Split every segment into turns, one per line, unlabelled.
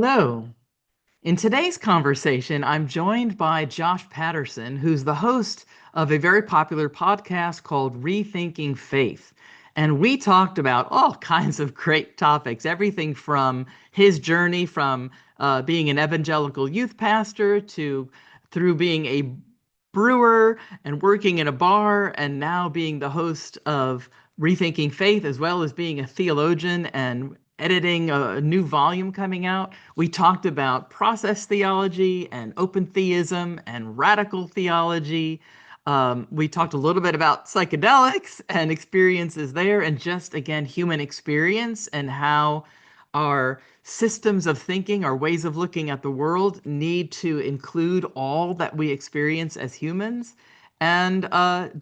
Hello. In today's conversation, I'm joined by Josh Patterson, who's the host of a very popular podcast called Rethinking Faith. And we talked about all kinds of great topics, everything from his journey from being an evangelical youth pastor to through being a brewer and working in a bar and now being the host of Rethinking Faith, as well as being a theologian and editing a new volume coming out. We talked about process theology and open theism and radical theology. We talked a little bit about psychedelics and experiences there, and just again, human experience and how our systems of thinking, our ways of looking at the world need to include all that we experience as humans. And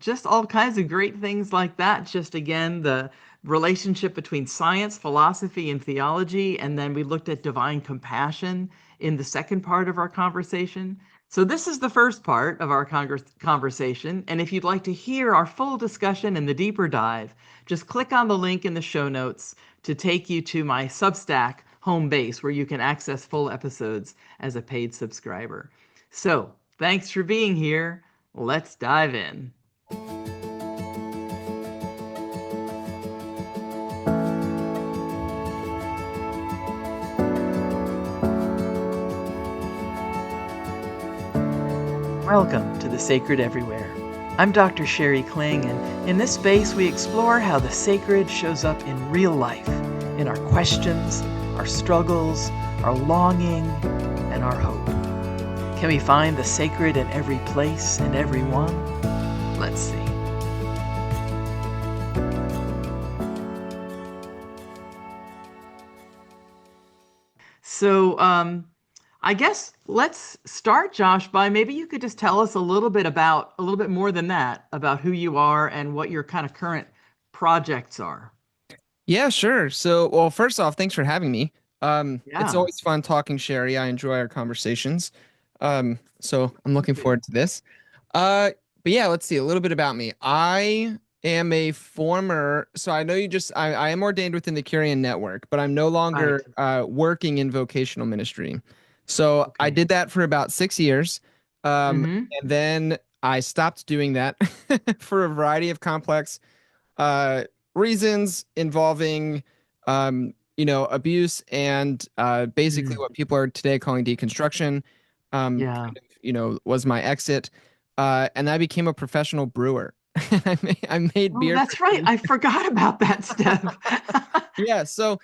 just all kinds of great things like that. Just again, the relationship between science, philosophy, and theology. And then we looked at divine compassion in the second part of our conversation. So, this is the first part of our conversation. And if you'd like to hear our full discussion and the deeper dive, just click on the link in the show notes to take you to my Substack home base where you can access full episodes as a paid subscriber. So, thanks for being here. Let's dive in. Welcome to The Sacred Everywhere. I'm Dr. Sheri Kling, and in this space we explore how the sacred shows up in real life, in our questions, our struggles, our longing, and our hope. Can we find the sacred in every place and everyone? Let's see. So, I guess let's start, Josh, by maybe you could just tell us a little bit more than that, about who you are and what your kind of current projects are.
Yeah, sure. So, well, first off, thanks for having me. It's
Yeah.
always fun talking, Sherry. I enjoy our conversations. So I'm looking forward to this. Uh, but yeah, let's see a little bit about me. I am a former, so I know you just, I am ordained within the Curian Network, but I'm no
Right.
longer working in vocational ministry. So I
Okay.
did that for about 6 years.
Mm-hmm.
And then I stopped doing that for a variety of complex uh, reasons involving, abuse and basically
Mm.
what people are today calling deconstruction.
Yeah.
Was my exit, and I became a professional brewer. I made
Oh,
beer for
that's right. I forgot about that step.
yeah. So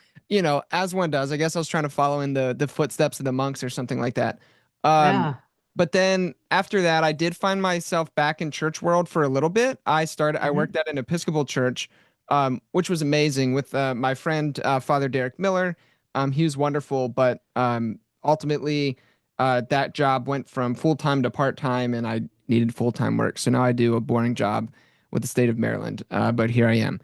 as one does, I guess I was trying to follow in the footsteps of the monks or something like that. Um,
Yeah.
but then after that, I did find myself back in church world for a little bit. I
Mm-hmm.
worked at an Episcopal church, which was amazing with my friend, Father Derek Miller. He was wonderful, but ultimately, that job went from full time to part time, and I needed full time work. So now I do a boring job with the state of Maryland. But here I am.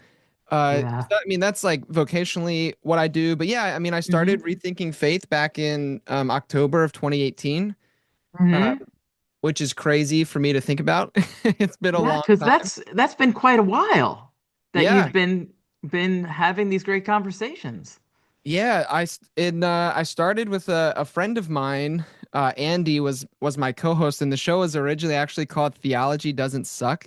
Yeah.
I mean, that's like vocationally what I do. But yeah, I mean, I started
Mm-hmm.
rethinking faith back in October of 2018, uh,
Mm-hmm.
which is crazy for me to think about. It's been a
Yeah,
long
because
time.
that's been quite a while that
Yeah,
you've been having these great conversations.
yeah. I started with a friend of mine. Andy was my co-host, and the show was originally actually called Theology Doesn't Suck.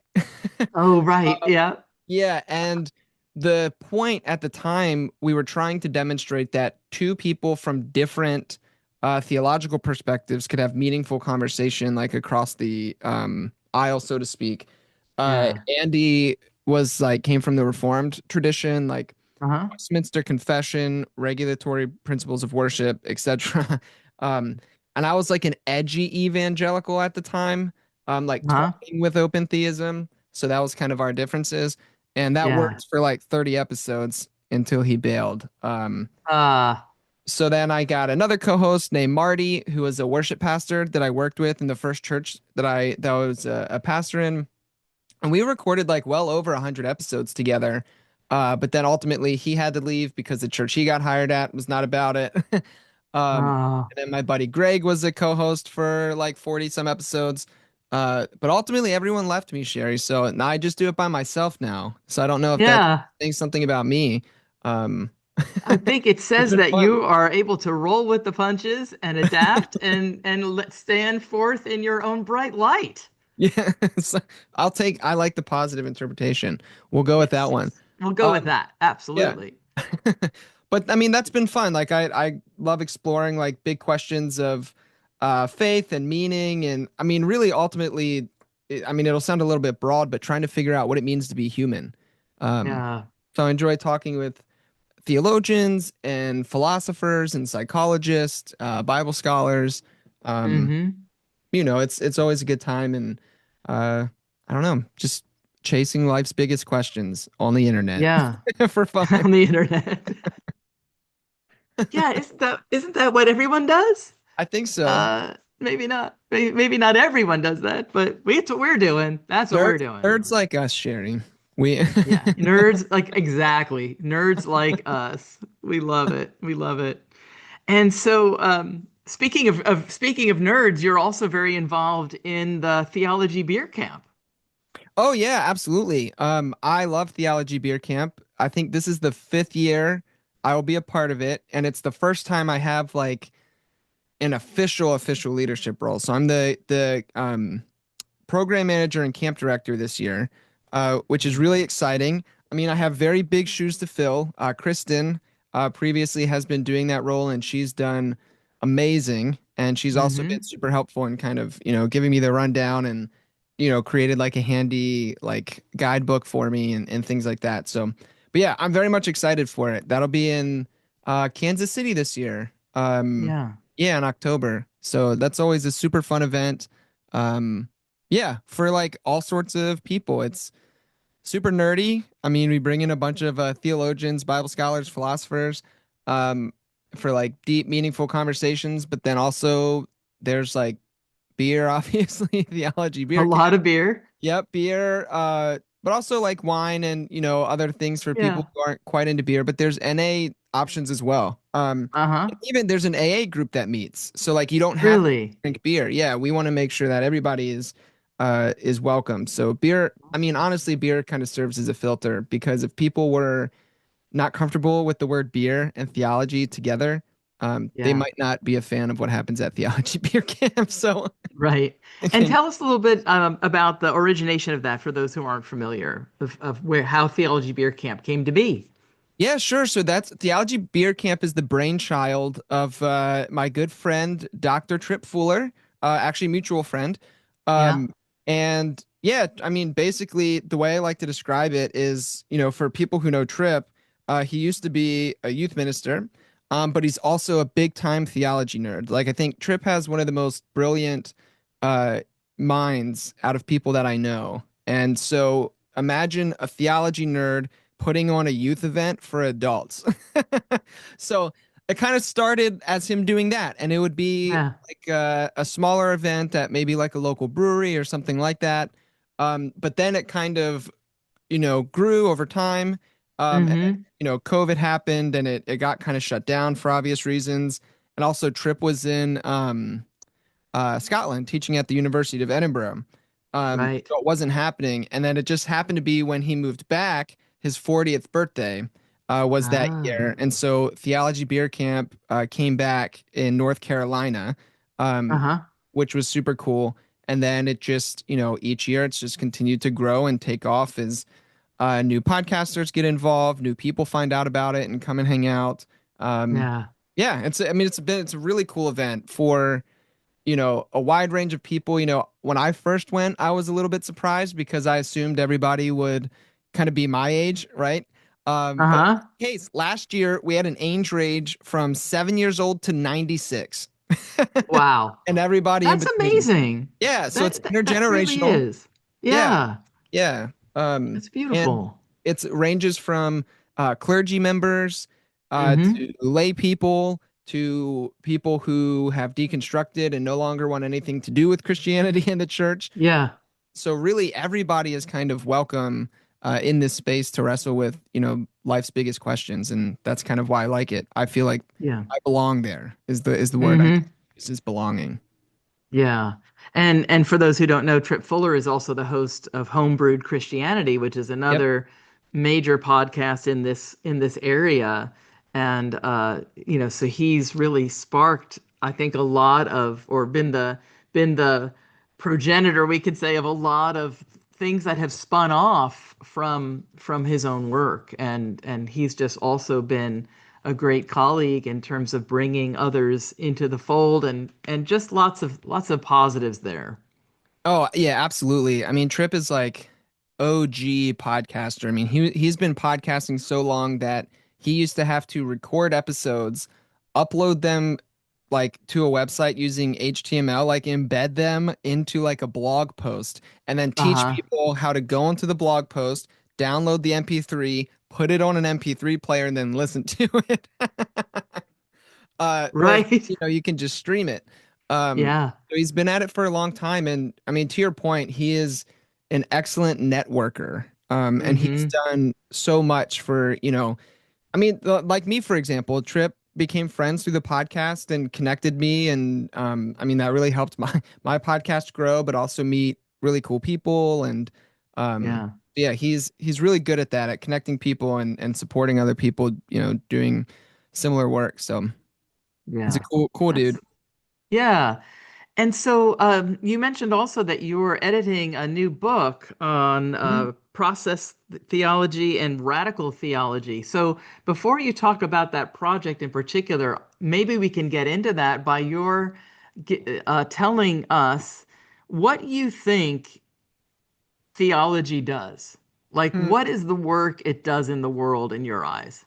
Oh, right. Yeah.
Yeah, and the point at the time, we were trying to demonstrate that two people from different theological perspectives could have meaningful conversation, like across the aisle, so to speak.
Yeah.
Andy was like came from the Reformed tradition, like
Uh-huh.
Westminster Confession, regulatory principles of worship, etc. Um, and I was like an edgy evangelical at the time, like
Uh-huh.
toying with open theism. So that was kind of our differences. And that
Yeah.
worked for like 30 episodes until he bailed.
Uh,
So then I got another co-host named Marty, who was a worship pastor that I worked with in the first church that I was a pastor in, and we recorded like well over 100 episodes together. But then ultimately he had to leave because the church he got hired at was not about it.
uh,
And then my buddy Greg was a co-host for like 40 some episodes. But ultimately everyone left me, Sherry. So now I just do it by myself now. So I don't know if that
yeah.
saying something about me. Um,
I think it
It's
says
been
that
fun.
you are able to roll with the punches and adapt and let stand forth in your own bright light.
Yeah, so I like the positive interpretation. We'll go with that
Yes,
one.
yes. We'll go with
Um,
that.
yeah.
Absolutely.
But I mean, that's been fun. Like I love exploring like big questions of faith and meaning. And I mean, really ultimately, I mean, it'll sound a little bit broad, but trying to figure out what it means to be human. Um,
Yeah.
so I enjoy talking with theologians and philosophers and psychologists, Bible scholars. Um,
Mm-hmm.
it's always a good time, and I don't know, just chasing life's biggest questions on the internet
Yeah.
for fun.
On the internet. Yeah, isn't that what everyone does?
I think so.
Maybe not. Maybe not everyone does that, but that's what we're doing. That's what we're doing.
Nerds like us, Sherry. We
Yeah, nerds like exactly. Nerds like us. We love it. We love it. And so, speaking of nerds, you're also very involved in the theology beer camp.
Oh yeah, absolutely. I love Theology Beer Camp. I think this is the fifth year I will be a part of it, and it's the first time I have like an official leadership role. So I'm the program manager and camp director this year, which is really exciting. I mean, I have very big shoes to fill. Kristen previously has been doing that role, and she's done amazing. And she's also been
Mm-hmm.
super helpful in kind of, giving me the rundown and, created like a handy like guidebook for me and things like that. So, but yeah, I'm very much excited for it. That'll be in Kansas City this year.
Yeah.
Yeah, in October. So that's always a super fun event. Um, yeah, for like all sorts of people. It's super nerdy. I mean, we bring in a bunch of theologians, Bible scholars, philosophers, um, for like deep, meaningful conversations. But then also there's like beer, obviously, theology,
A
beer
lot
camp.
of beer.
Yep, beer. But also like wine and other things for people
Yeah.
who aren't quite into beer. But there's NA options as well.
Uh-huh.
Even there's an AA group that meets, so like you don't have to
Really?
drink beer. Yeah, we want to make sure that everybody is welcome. So beer, I mean, honestly, beer kind of serves as a filter because if people were not comfortable with the word beer and theology together, they
Yeah.
might not be a fan of what happens at theology beer camp. So
Right.
it
And
can
tell us a little bit about the origination of that for those who aren't familiar of where how Theology Beer Camp came to be.
Yeah, sure. So that's Theology Beer Camp is the brainchild of my good friend Dr. Trip Fuller, actually mutual friend.
Yeah.
Um, and yeah, I mean, basically the way I like to describe it is, for people who know Trip, he used to be a youth minister, but he's also a big time theology nerd. Like I think Trip has one of the most brilliant uh, minds out of people that I know. And so imagine a theology nerd putting on a youth event for adults. So it kind of started as him doing that, and it would be
Yeah.
like a smaller event at maybe like a local brewery or something like that. But then it kind of, grew over time. And then,
Mm-hmm.
COVID happened and it got kind of shut down for obvious reasons. And also, Trip was in Scotland, teaching at the University of Edinburgh.
Right.
So it wasn't happening. And then it just happened to be when he moved back, his 40th birthday was that
Ah.
year. And so Theology Beer Camp came back in North Carolina, um,
Uh-huh.
which was super cool. And then it just, each year it's just continued to grow and take off as new podcasters get involved, new people find out about it and come and hang out. Um,
Yeah.
yeah, I mean, it's a really cool event for a wide range of people. When I first went, I was a little bit surprised because I assumed everybody would kind of be my age, right? But in
Uh-huh.
this case, last year we had an age range from 7 years old to 96,
Wow.
and everybody in
That's
between.
amazing.
Yeah, so it's
That really
intergenerational.
is.
Yeah,
Yeah.
yeah.
That's
And
beautiful.
it ranges from clergy members
Mm-hmm.
to lay people to people who have deconstructed and no longer want anything to do with Christianity and the church.
Yeah.
So really, everybody is kind of welcome in this space to wrestle with, life's biggest questions, and that's kind of why I like it. I feel like
Yeah.
I belong there. Is the word I
Mm-hmm.
use is belonging.
Yeah. And for those who don't know, Trip Fuller is also the host of Homebrewed Christianity, which is
Yep.
another major podcast in this area. And so he's really sparked, I think, a lot of, or been the progenitor, we could say, of a lot of things that have spun off from his own work. And he's just also been a great colleague in terms of bringing others into the fold, and just lots of positives there.
Oh, yeah, absolutely. I mean, Tripp is like OG podcaster. I mean, he's been podcasting so long that he used to have to record episodes, upload them like to a website using HTML, like embed them into like a blog post, and then teach
Uh-huh.
people how to go into the blog post, download the MP3, put it on an MP3 player, and then listen to it. Whereas,
Right.
you can just stream it. Um,
Yeah.
so he's been at it for a long time, and I mean, to your point, he is an excellent networker. And he's
Mm-hmm.
done so much for, I mean, like me, for example, Trip became friends through the podcast and connected me, and I mean, that really helped my my podcast grow, but also meet really cool people, and um,
Yeah.
yeah, he's really good at that, at connecting people and supporting other people, doing similar work. So. He's a
Yeah.
cool dude.
That's Yeah. And so you mentioned also that you were editing a new book on
Mhm.
process theology and radical theology. So before you talk about that project in particular, maybe we can get into that by your telling us what you think theology does. Like,
Hmm.
what is the work it does in the world in your eyes?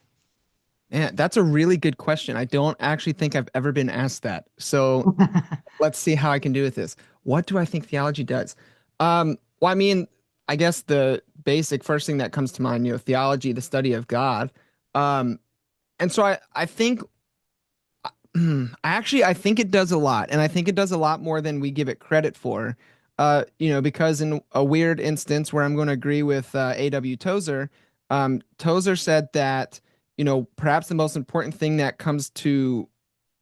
Yeah, that's a really good question. I don't actually think I've ever been asked that. So let's see how I can do with this. What do I think theology does? Well, I mean, I guess the basic first thing that comes to mind, theology, the study of God. Um, and so I think I think it does a lot, and I think it does a lot more than we give it credit for. Because in a weird instance where I'm going to agree with A.W. Tozer, Tozer said that, perhaps the most important thing that comes to,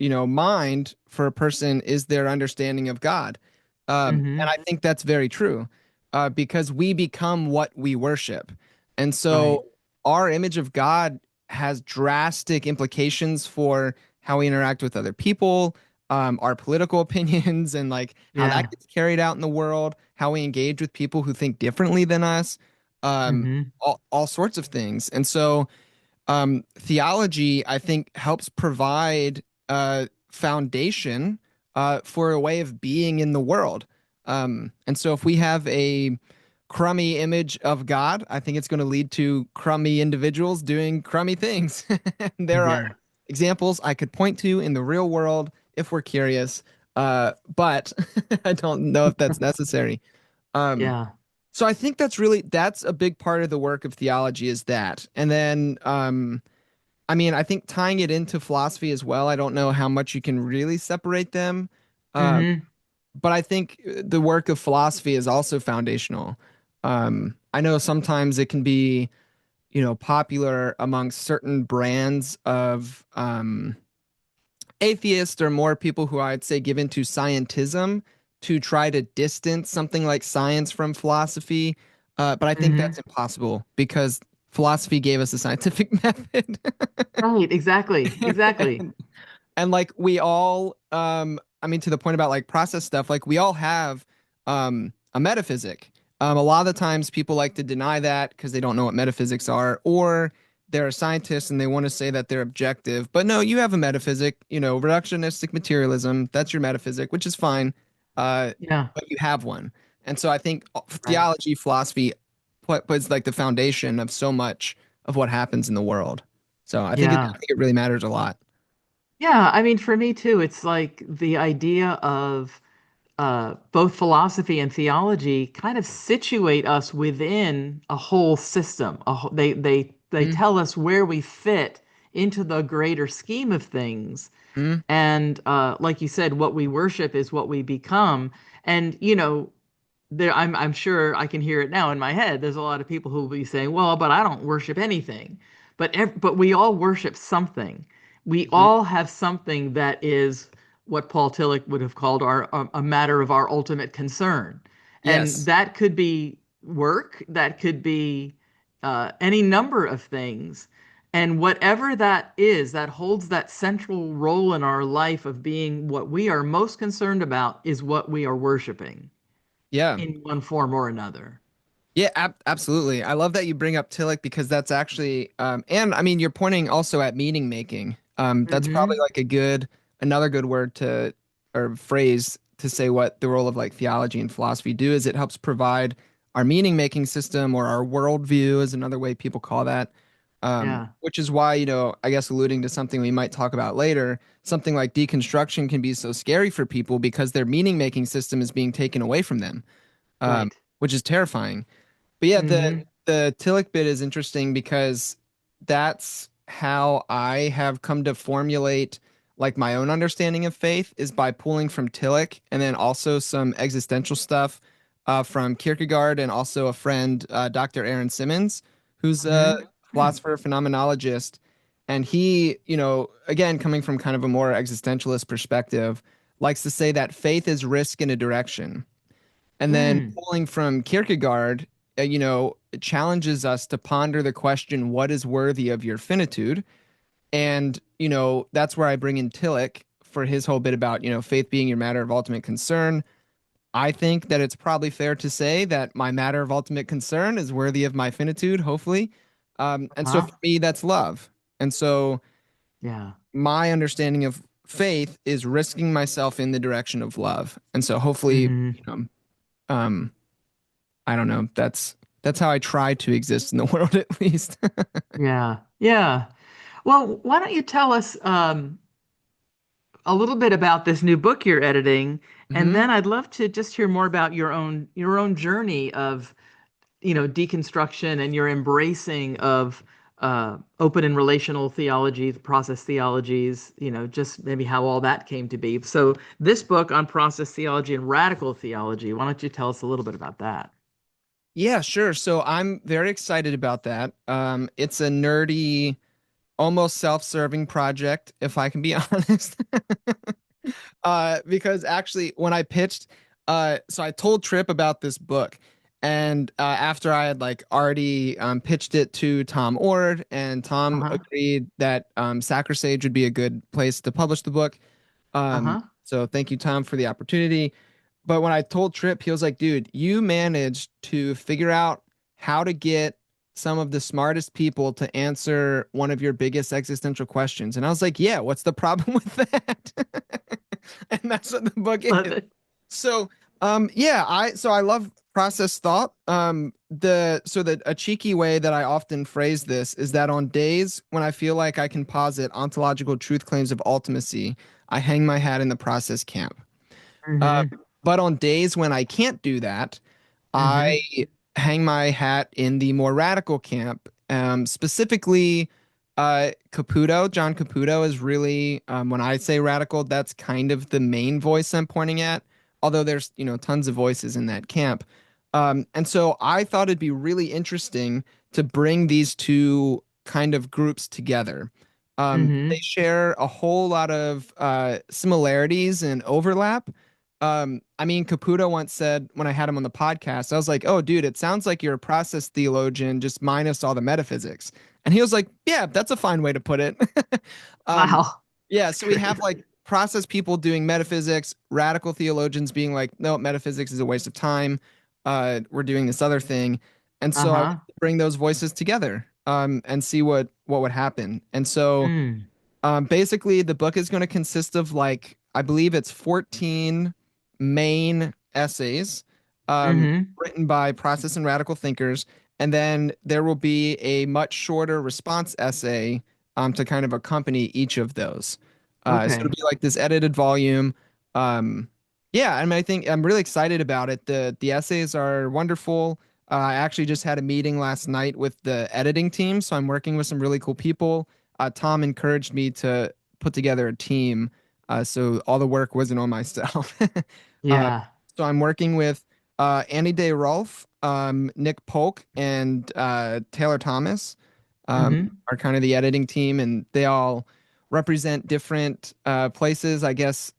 mind for a person is their understanding of God. And
Hmm.
I think that's very true, because we become what we worship. And
Right.
so our image of God has drastic implications for how we interact with other people, our political opinions, and like how that
Yeah.
gets carried out in the world, how we engage with people who think differently than us,
Hmm.
all sorts of things. And so, theology, I think, helps provide a foundation for a way of being in the world. And so, if we have a crummy image of God, I think it's going to lead to crummy individuals doing crummy things. There are
Yeah.
examples I could point to in the real world if we're curious, but I don't know if that's necessary. Um,
Yeah.
so I think that's a big part of the work of theology, is that. And then I mean, I think tying it into philosophy as well, I don't know how much you can really separate them. Um,
Hmm.
but I think the work of philosophy is also foundational. I know sometimes it can be, popular amongst certain brands of atheists, or more people who I'd say give into scientism, to try to distance something like science from philosophy. But I think
Hmm.
that's impossible, because philosophy gave us a scientific method.
Right, exactly, exactly.
And like we all, I mean, to the point about like process stuff, like we all have a metaphysic. A lot of the times people like to deny that because they don't know what metaphysics are, or they're a scientist and they want to say that they're objective. But no, you have a metaphysic, reductionistic materialism, that's your metaphysic, which is fine.
Yeah,
But you have one. And so I think
right.
theology, philosophy puts like the foundation of so much of what happens in the world. So I
Yeah.
think it really matters a lot.
Yeah, I mean, for me too, it's like the idea of both philosophy and theology kind of situate us within a whole system. They
Mm-hmm.
tell us where we fit into the greater scheme of things.
Mm-hmm.
And like you said, what we worship is what we become. And I'm sure I can hear it now in my head. There's a lot of people who will be saying, "Well, but I don't worship anything." But we all worship something. We
Mhm.
all have something that is what Paul Tillich would have called a matter of our ultimate concern, and
Yes.
that could be work, that could be any number of things. And whatever that is, that holds that central role in our life of being what we are most concerned about is what we are worshiping
Yeah.
in one form or another.
Yeah, absolutely. I love that you bring up Tillich because that's actually, and I mean, you're pointing also at meaning making. That's probably
Mm-hmm.
like another good word to, or phrase to say what the role of like theology and philosophy do is it helps provide our meaning making system or our worldview is another way people call that.
Yeah.
Which is why, I guess alluding to something we might talk about later, something like deconstruction can be so scary for people because their meaning making system is being taken away from them,
Right.
which is terrifying. But yeah,
Mm-hmm.
the Tillich bit is interesting because that's how I have come to formulate like my own understanding of faith is by pulling from Tillich and then also some existential stuff from Kierkegaard and also a friend, Dr. Aaron Simmons, who's a
Mm-hmm.
philosopher, phenomenologist. And he, again, coming from kind of a more existentialist perspective, likes to say that faith is risk in a direction. And then
Mm.
pulling from Kierkegaard, it challenges us to ponder the question, what is worthy of your finitude? And, that's where I bring in Tillich for his whole bit about, faith being your matter of ultimate concern. I think that it's probably fair to say that my matter of ultimate concern is worthy of my finitude, hopefully. And so
Huh?
for me, that's love. And so
Yeah.
my understanding of faith is risking myself in the direction of love. And so hopefully,
Mm-hmm.
um, I don't know. That's how I try to exist in the world at least.
Yeah. Yeah. Well, why don't you tell us a little bit about this new book you're editing, and
hmm
then I'd love to just hear more about your own journey of deconstruction and your embracing of open and relational theology, process theologies, just maybe how all that came to be. So this book on process theology and radical theology, why don't you tell us a little bit about that?
Yeah, sure. So I'm very excited about that. It's a nerdy, almost self-serving project, if I can be honest. Because actually, when I pitched, so I told Tripp about this book, and after I had like already pitched it to Tom Ord, and Tom
Uh-huh.
agreed that Sacrisage would be a good place to publish the book.
Uh-huh.
So thank you, Tom, for the opportunity. But when I told Tripp, he was like, dude, you managed to figure out how to get some of the smartest people to answer one of your biggest existential questions. And I was like, yeah, what's the problem with that? And that's what the book
Love
is.
it.
So, yeah, I love process thought. A cheeky way that I often phrase this is that on days when I feel like I can posit ontological truth claims of ultimacy, I hang my hat in the process camp. Uh,
Mm-hmm.
but on days when I can't do that, I
Mm-hmm.
hang my hat in the more radical camp. Specifically, Caputo, John Caputo is really, when I say radical, that's kind of the main voice I'm pointing at, although there's, tons of voices in that camp. And so I thought it'd be really interesting to bring these two kind of groups together. They
Mm-hmm.
share a whole lot of similarities and overlap. I mean, Caputo once said when I had him on the podcast, I was like, "Oh, dude, it sounds like you're a process theologian, just minus all the metaphysics." And he was like, "Yeah, that's a fine way to put it." um,
Wow.
yeah,
That's
so we have
great.
like process people doing metaphysics, radical theologians being like, "No, metaphysics is a waste of time. We're doing this other thing." And so I want
Uh-huh.
to bring those voices together, and see what would happen. And so
Mm.
basically, the book is going to consist of like, I believe it's 14 main essays
Mm-hmm.
written by process and radical thinkers. And then there will be a much shorter response essay to kind of accompany each of those. So it'll
Okay.
be like this edited volume. Um, yeah, I mean, I think I'm really excited about it. The essays are wonderful. I actually just had a meeting last night with the editing team, so I'm working with some really cool people. Tom encouraged me to put together a team, so all the work wasn't on myself. uh,
Yeah.
so I'm working with Annie Day Rolfe, Nick Polk, and Taylor Thomas
Mm-hmm.
are kind of the editing team, and they all represent different places. I guess,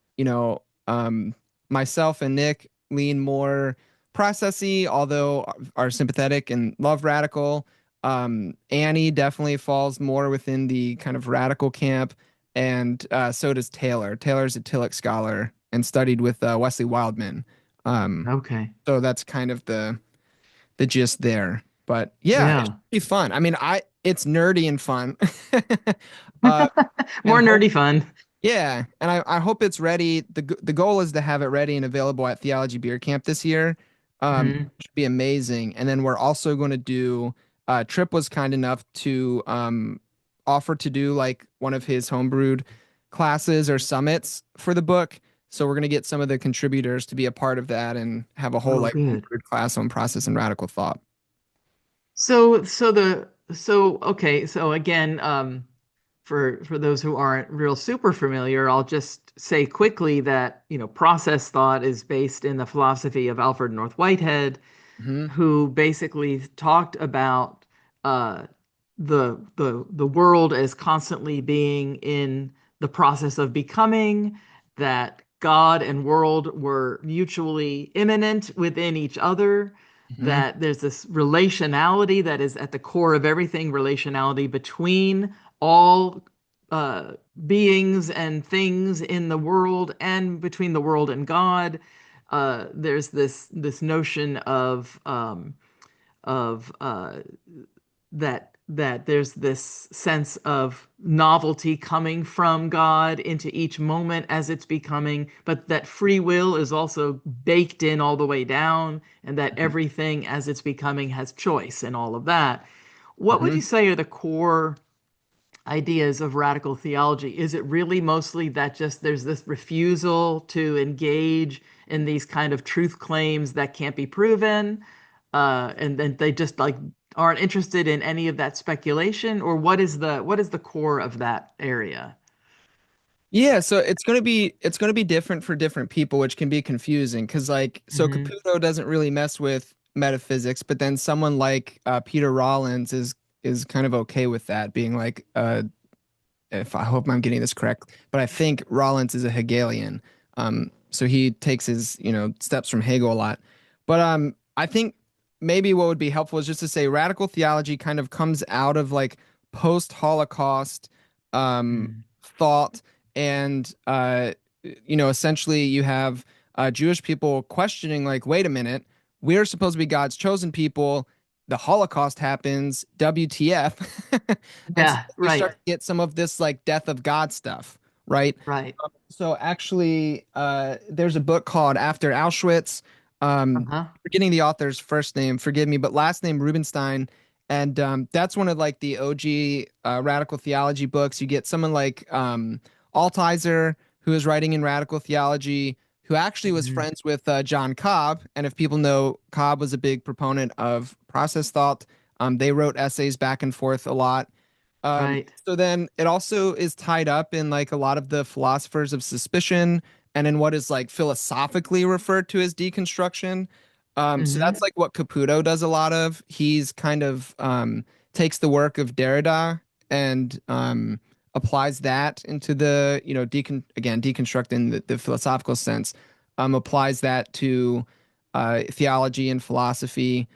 myself and Nick lean more processy, although are sympathetic and love radical. Annie definitely falls more within the kind of radical camp, and so does Taylor. Taylor's a Tillich scholar and studied with Wesley Wildman. Um,
Okay.
so that's kind of the gist there. But yeah, it's
Yeah.
pretty fun. I mean, I it's nerdy and fun. uh, and
More
hope
nerdy fun.
yeah, and I hope it's ready. The goal is to have it ready and available at Theology Beer Camp this year.
Hmm.
Should be amazing. And then we're also going to do. Trip was kind enough to offer to do like one of his homebrewed classes or summits for the book. So we're going to get some of the contributors to be a part of that and have a whole
Oh,
like
good.
homebrewed class on process and radical thought.
So again, for those who aren't real super familiar, I'll just say quickly that, process thought is based in the philosophy of Alfred North Whitehead,
Hmm.
who basically talked about uh, the world as constantly being in the process of becoming, that God and world were mutually immanent within each other,
Hmm.
that there's this relationality that is at the core of everything, relationality between all uh, beings and things in the world and between the world and God. There's this notion of that there's this sense of novelty coming from God into each moment as it's becoming, but that free will is also baked in all the way down, and that everything as it's becoming has choice and all of that. What would
Hmm.
you say are the core ideas of radical theology? Is it really mostly that just there's this refusal to engage in these kind of truth claims that can't be proven, and then they just like aren't interested in any of that speculation, or what is the core of that area?
Yeah, so it's gonna be different for different people, which can be confusing because like so
Hmm.
Caputo doesn't really mess with metaphysics, but then someone like Peter Rollins is kind of okay with that, being like if I hope I'm getting this correct, but I think Rollins is a Hegelian. So he takes his, steps from Hegel a lot. But I think maybe what would be helpful is just to say radical theology kind of comes out of like post-Holocaust thought, and essentially you have Jewish people questioning like, wait a minute, we're supposed to be God's chosen people. The Holocaust happens, WTF? And so
Yeah,
we start
right,
to get some of this like death of God stuff, right?
right.
So actually, there's a book called After Auschwitz.
Uh-huh.
Forgetting the author's first name, forgive me, but last name Rubenstein, and that's one of like the OG radical theology books. You get someone like Altizer, who is writing in radical theology, who actually was
Hmm.
friends with John Cobb. And if people know, Cobb was a big proponent of process thought. They wrote essays back and forth a lot.
Right.
So then it also is tied up in like a lot of the philosophers of suspicion and in what is like philosophically referred to as deconstruction. So that's
Hmm.
like what Caputo does a lot of. He's kind of takes the work of Derrida and applies that into the, deconstruct in the philosophical sense, applies that to theology and philosophy.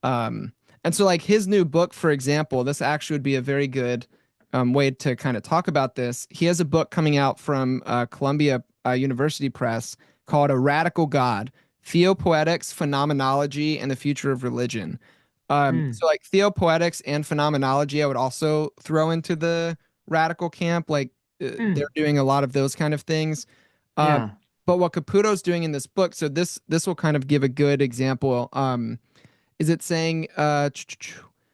And so, like his new book, for example, this actually would be a very good way to kind of talk about this. He has a book coming out from Columbia University Press called A Radical God: Theopoetics, Phenomenology, and the Future of Religion. So,
Mm.
like theopoetics and phenomenology, I would also throw into the radical camp. Like they're
Mm.
doing a lot of those kind of things. Uh,
Yeah.
but what Caputo's doing in this book, so this will kind of give a good example. Is it saying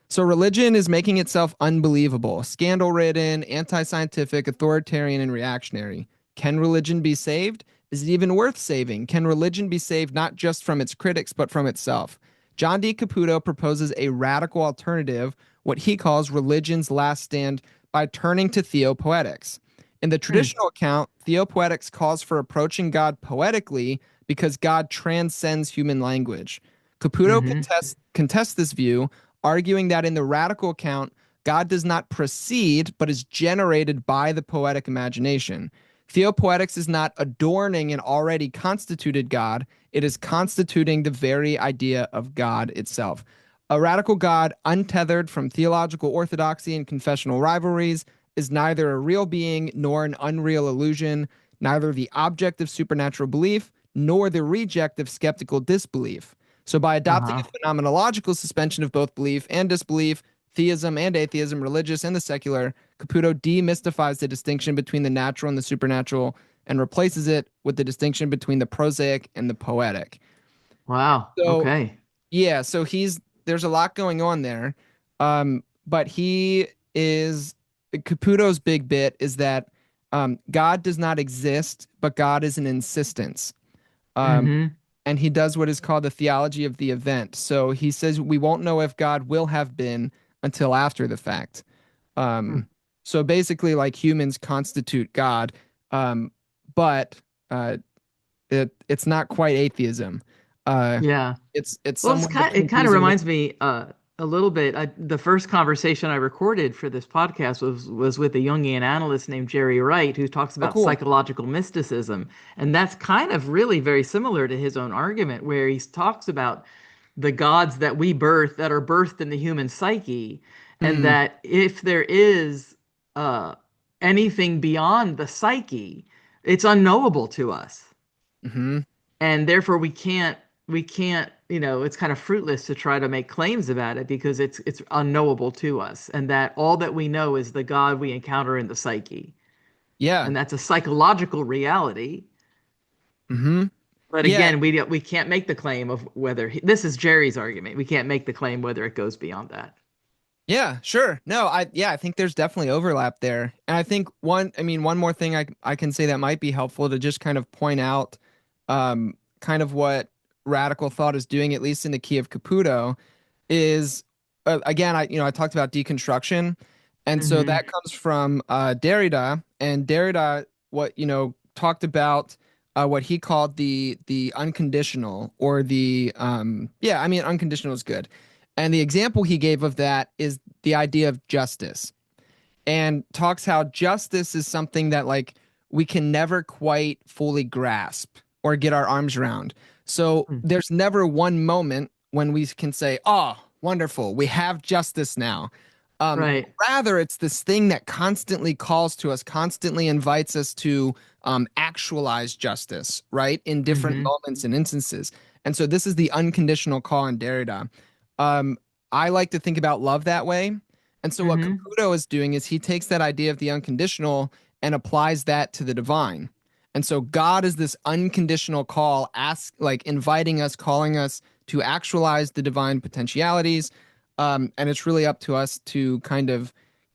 so religion is making itself unbelievable, scandal ridden, anti-scientific, authoritarian, and reactionary. Can religion be saved? Is it even worth saving? Can religion be saved not just from its critics but from itself? John D. Caputo proposes a radical alternative, what he calls religion's last stand, by turning to theopoetics. In the
Mm.
traditional account, theopoetics calls for approaching God poetically because God transcends human language. Caputo
Hmm.
contests this view, arguing that in the radical account, God does not proceed, but is generated by the poetic imagination. Theopoetics is not adorning an already constituted God, it is constituting the very idea of God itself. A radical God, untethered from theological orthodoxy and confessional rivalries, is neither a real being nor an unreal illusion, neither the object of supernatural belief nor the reject of skeptical disbelief. So, by adopting
Uh-huh.
a phenomenological suspension of both belief and disbelief, theism and atheism, religious and the secular, Caputo demystifies the distinction between the natural and the supernatural and replaces it with the distinction between the prosaic and the poetic.
Wow.
So,
Okay.
yeah, so he's there's a lot going on there. But he is Caputo's big bit is that God does not exist, but God is an insistence. Um,
Mm-hmm.
and he does what is called the theology of the event. So he says we won't know if God will have been until after the fact. Um, so basically, like humans constitute God, um, but uh, it's not quite atheism. Uh,
Yeah.
it's
Well,
somewhere
it
between
kind of
using
reminds me a little bit. The first conversation I recorded for this podcast was with a Jungian analyst named Jerry Wright, who talks
oh,
about
cool.
psychological mysticism, and that's kind of really very similar to his own argument, where he talks about the gods that we birth that are birthed in the human psyche, and
Mm,
that if there is uh, anything beyond the psyche, it's unknowable to us,
hmm
and therefore we can't, it's kind of fruitless to try to make claims about it because it's unknowable to us, and that all that we know is the God we encounter in the psyche,
Yeah.
and that's a psychological reality.
hmm
But
Yeah.
again, we can't make the claim of whether this is Jerry's argument. We can't make the claim whether it goes beyond that.
Yeah, sure. No, I think there's definitely overlap there. And I think one more thing I can say that might be helpful to just kind of point out kind of what radical thought is doing, at least in the key of Caputo, is again, I talked about deconstruction. And so
Mm-hmm.
that comes from Derrida, and Derrida talked about what he called the unconditional, or the unconditional is good. And the example he gave of that is the idea of justice, and talks how justice is something that like we can never quite fully grasp or get our arms around. So there's never one moment when we can say, "Oh, wonderful, we have justice now."
Right.
Rather, it's this thing that constantly calls to us, constantly invites us to actualize justice, right? In different
Mm-hmm.
moments and instances. And so this is the unconditional call in Derrida. Um, I like to think about love that way. And so what
Mm-hmm.
Caputo is doing is he takes that idea of the unconditional and applies that to the divine. And so God is this unconditional call, like inviting us, calling us to actualize the divine potentialities. And it's really up to us to kind of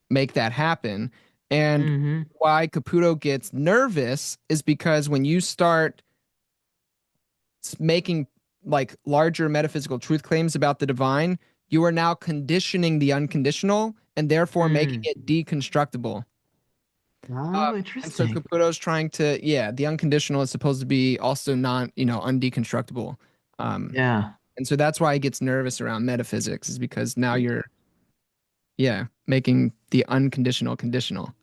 make that happen. And
Mm-hmm.
why Caputo gets nervous is because when you start making like larger metaphysical truth claims about the divine, you are now conditioning the unconditional and therefore making
Mm.
it deconstructible.
Oh,
And so
interesting.
Caputo's trying to, yeah, the unconditional is supposed to be also non, undeconstructible. Um,
Yeah.
and so that's why he gets nervous around metaphysics, is because now you're, yeah, making the unconditional conditional.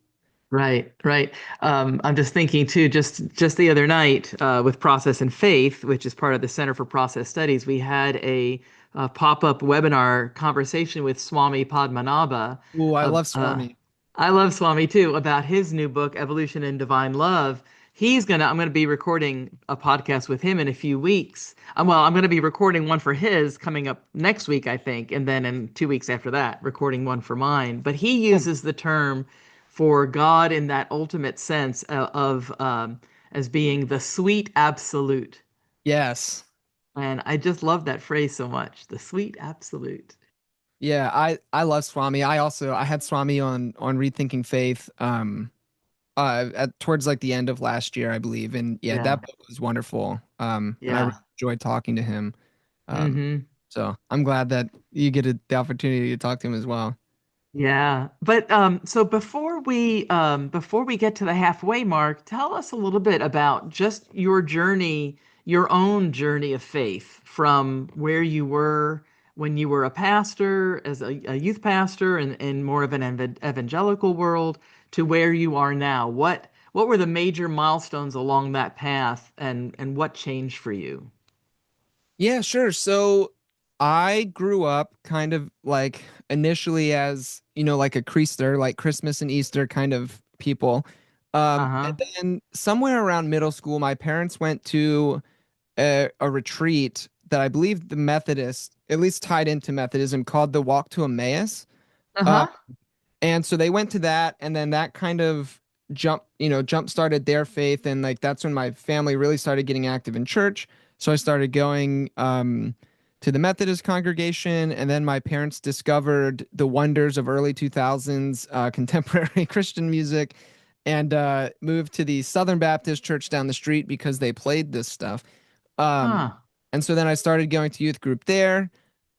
Right, right. I'm just thinking too, just the other night with Process and Faith, which is part of the Center for Process Studies, we had a pop-up webinar conversation with Swami Padmanabha.
Ooh, I
Uh,
love
uh,
Swami.
I love Swami too, about his new book, Evolution in Divine Love. I'm gonna be recording a podcast with him in a few weeks. Well, I'm gonna be recording one for his coming up next week, I think, and then in 2 weeks after that, recording one for mine. But he
Cool.
uses the term for God in that ultimate sense of as being the sweet absolute.
Yes.
And I just love that phrase so much, the sweet absolute.
Yeah, I love Swami. I had Swami on Rethinking Faith towards like the end of last year, I believe. And yeah,
Yeah,
that book was wonderful. And I really
yeah.
enjoyed talking to him. Um
Mm-hmm.
so I'm glad that you get the opportunity to talk to him as well.
Yeah, but so before we get to the halfway mark, tell us a little bit about just your journey, your own journey of faith from where you were when you were a pastor, as a youth pastor in more of an evangelical world, to where you are now. What were the major milestones along that path, and what changed for you?
Yeah, sure. So I grew up kind of like initially as, like a Creaster, like Christmas and Easter kind of people. And
Uh-huh.
then somewhere around middle school, my parents went to a retreat that I believe the Methodists, at least tied into Methodism, called the Walk to Emmaus. Uh,
Uh-huh.
and so they went to that, and then that kind of jump started their faith, and like that's when my family really started getting active in church. So I started going to the Methodist congregation, and then my parents discovered the wonders of early 2000s contemporary Christian music, and moved to the Southern Baptist church down the street because they played this stuff. Um,
Huh.
and so then I started going to youth group there,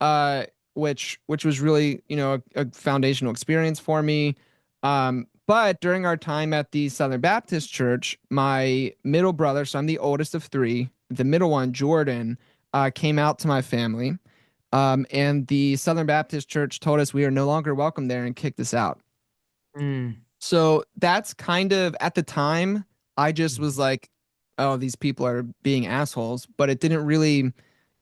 uh, which was really, a foundational experience for me. But during our time at the Southern Baptist Church, my middle brother, so I'm the oldest of three, the middle one, Jordan, came out to my family. And the Southern Baptist Church told us we are no longer welcome there and kicked us out.
Mm.
So that's kind of at the time, I just was like, oh, these people are being assholes, but it didn't really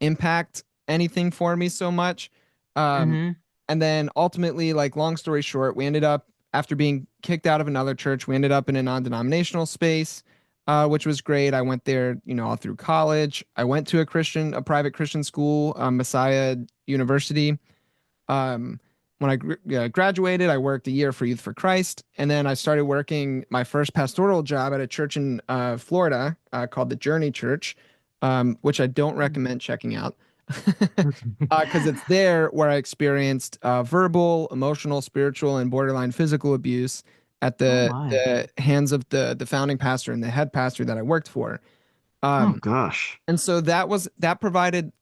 impact anything for me so much. Um,
Mm-hmm.
and then ultimately, like, long story short, we ended up, after being kicked out of another church, we ended up in a non-denominational space, which was great. I went there, all through college. I went to a private Christian school, Messiah University. Um, when I graduated, I worked a year for Youth for Christ, and then I started working my first pastoral job at a church in Florida called the Journey Church, which I don't recommend checking out because it's there where I experienced verbal, emotional, spiritual, and borderline physical abuse at
Oh
the
my.
the hands of the founding pastor and the head pastor that I worked for.
Oh
Um,
gosh.
and so that provided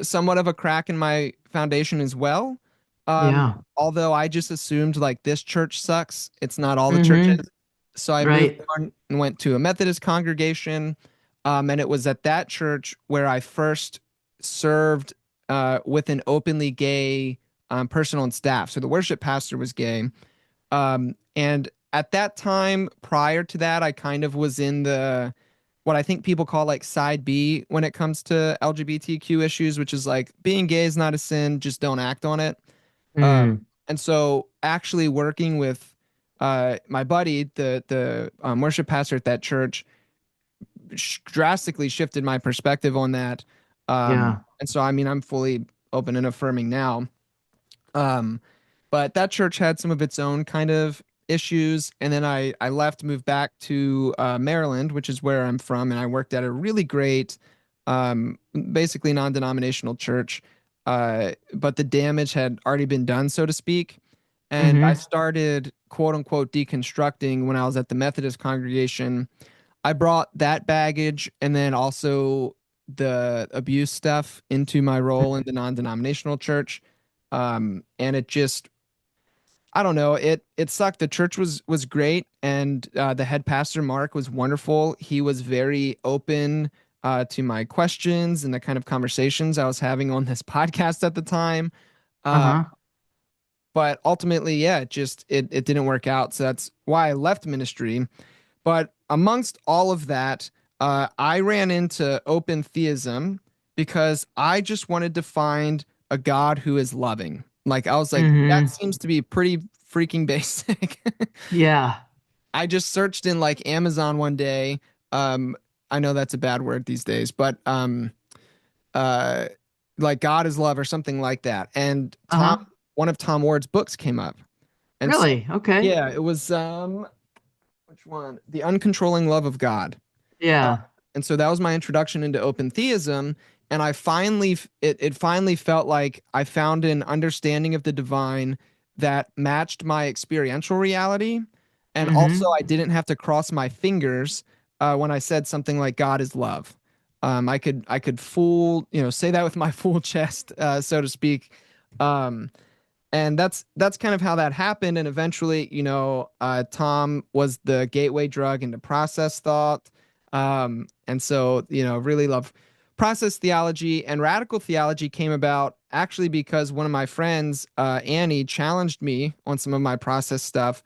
somewhat of a crack in my foundation as well.
Yeah.
Although I just assumed like this church sucks. It's not all the
Mm-hmm.
churches. So I moved
Right.
on and went to a Methodist congregation. And it was at that church where I first served with an openly gay person on staff. So the worship pastor was gay. And at that time, prior to that, I kind of was in the what I think people call like side B when it comes to LGBTQ issues, which is like being gay is not a sin, just don't act on it.
Mm.
And so actually working with my buddy, the worship pastor at that church, drastically shifted my perspective on that.
Yeah.
And so I mean, I'm fully open and affirming now. Um, but that church had some of its own kind of issues. And then I left, moved back to Maryland, which is where I'm from. And I worked at a really great, basically non denominational church. But the damage had already been done, so to speak. And I
Mm-hmm.
started quote unquote deconstructing when I was at the Methodist congregation. I brought that baggage and then also the abuse stuff into my role in the non denominational church. And it just I don't know. It sucked. The church was great, and the head pastor Mark was wonderful. He was very open to my questions and the kind of conversations I was having on this podcast at the time. Uh,
Uh-huh.
but ultimately, yeah, it didn't work out. So that's why I left ministry. But amongst all of that, I ran into open theism because I just wanted to find a God who is loving. Like, I was like, that
Mm-hmm.
seems to be pretty freaking basic.
Yeah.
I just searched in like Amazon one day. Um, I know that's a bad word these days, but uh, like God is love or something like that. And
Uh-huh.
one of Tom Ward's books came up. And so,
Really? Okay.
yeah, it was which one? The Uncontrolling Love of God. Uh,
Yeah.
and so that was my introduction into open theism. And I finally, it finally felt like I found an understanding of the divine that matched my experiential reality. And also,
Mm-hmm.
I didn't have to cross my fingers when I said something like God is love. I could say that with my full chest, so to speak. Um, and that's kind of how that happened. And eventually, Tom was the gateway drug into process thought. And so, really love process theology. And radical theology came about actually because one of my friends, Annie, challenged me on some of my process stuff,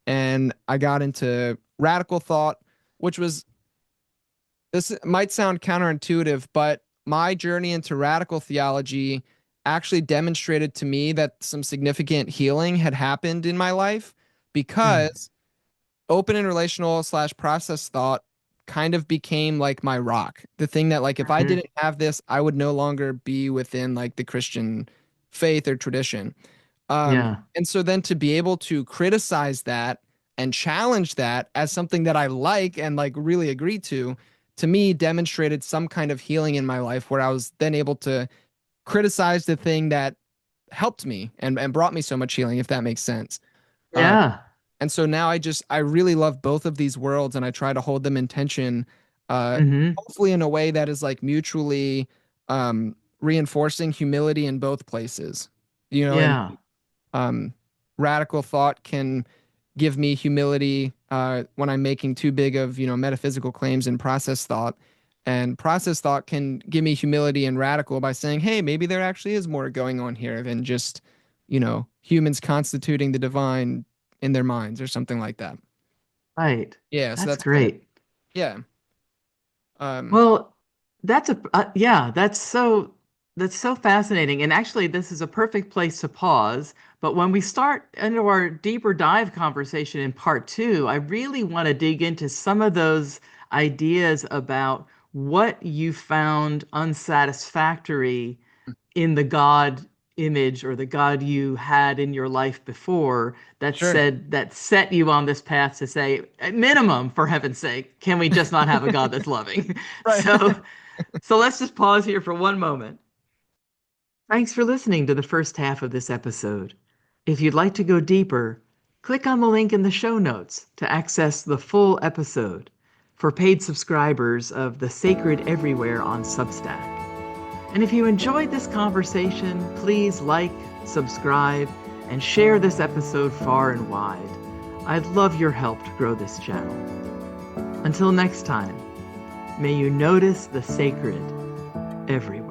and I got into radical thought, which was, this might sound counterintuitive, but my journey into radical theology actually demonstrated to me that some significant healing had happened in my life
Mm.
because open and relational slash process thought kind of became like my rock. The thing that like if I
Mhm.
didn't have this, I would no longer be within like the Christian faith or tradition.
Yeah.
And so then to be able to criticize that and challenge that as something that I like and like really agree to me demonstrated some kind of healing in my life where I was then able to criticize the thing that helped me and brought me so much healing, if that makes sense. Uh,
Yeah.
and so now I really love both of these worlds and I try to hold them in tension, uh,
Hmm.
hopefully in a way that is like mutually reinforcing humility in both places. You know, and
Yeah.
um, radical thought can give me humility when I'm making too big of, metaphysical claims in process thought. And process thought can give me humility and radical by saying, hey, maybe there actually is more going on here than just, humans constituting the divine in their minds or something like that.
Right.
Yeah, so
That's
that's kind of,
great.
yeah. Um,
Well, yeah, that's so fascinating. And actually, this is a perfect place to pause. But when we start into our deeper dive conversation in part two, I really want to dig into some of those ideas about what you found unsatisfactory in the God image or the God you had in your life before
sure.
that set you on this path to say, at minimum, for heaven's sake, can we just not have a God that's loving?
Right.
So let's just pause here for one moment. Thanks for listening to the first half of this episode. If you'd like to go deeper, click on the link in the show notes to access the full episode for paid subscribers of The Sacred Everywhere on Substack. And if you enjoyed this conversation, please like, subscribe, and share this episode far and wide. I'd love your help to grow this channel. Until next time, may you notice the sacred everywhere.